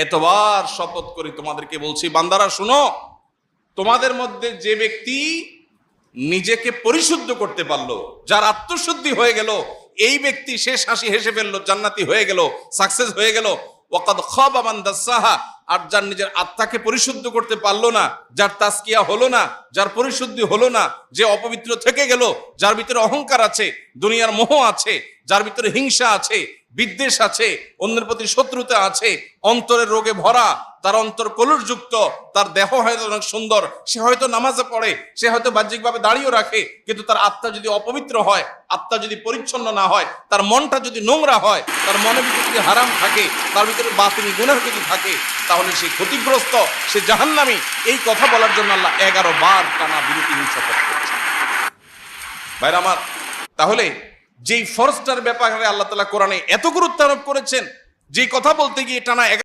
এতবার শপথ করি তোমাদেরকে বলছি, বান্দারা শুনো, তোমাদের মধ্যে যে ব্যক্তি নিজেকে পরিশুদ্ধ করতে পারলো, যার আত্মশুদ্ধি হয়ে গেল, এই ব্যক্তি শেষ হাসি হেসে ফেললো, জান্নাতি হয়ে গেল, সাকসেস হয়ে গেল। ওয়াকাদ খাবা মান দাসাহা, আর যার নিজের আত্মাকে পরিশুদ্ধ করতে পারলো না, যার তাজকিয়া হলো না, যার পরিশুদ্ধি হলো না, যে অপবিত্র থেকে গেল, যার ভিতরে অহংকার আছে, দুনিয়ার মোহ আছে, যার ভিতরে হিংসা আছে, বিদ্বেষ আছে, অন্যের প্রতি শত্রুতা আছে, অন্তরের রোগে ভরা, তার অন্তর কলুষযুক্ত, তার দেহ হয়তো অনেক সুন্দর, সে হয়তো নামাজে পড়ে, সে হয়তো বাহ্যিকভাবে দাঁড়িয়েও রাখে, কিন্তু তার আত্মা যদি অপবিত্র হয়, আত্মা যদি পরিচ্ছন্ন না হয়, তার মনটা যদি নোংরা হয়, তার মনের ভিতরে যদি হারাম থাকে, তার ভিতরে বাতিল গুনাহ যদি থাকে, তাহলে সে ক্ষতিগ্রস্ত, সে জাহান্নামী। এই কথা বলার জন্য আল্লাহ 11 বার টানা বিরতিহীন শপথ করেছেন। ভাইরা আমার, তাহলে যেই ফরজটার ব্যাপারে আল্লাহ তাআলা কোরআনে এত গুরুত্ব আরোপ করেছেন, যেই কথা বলতে গিয়ে টানা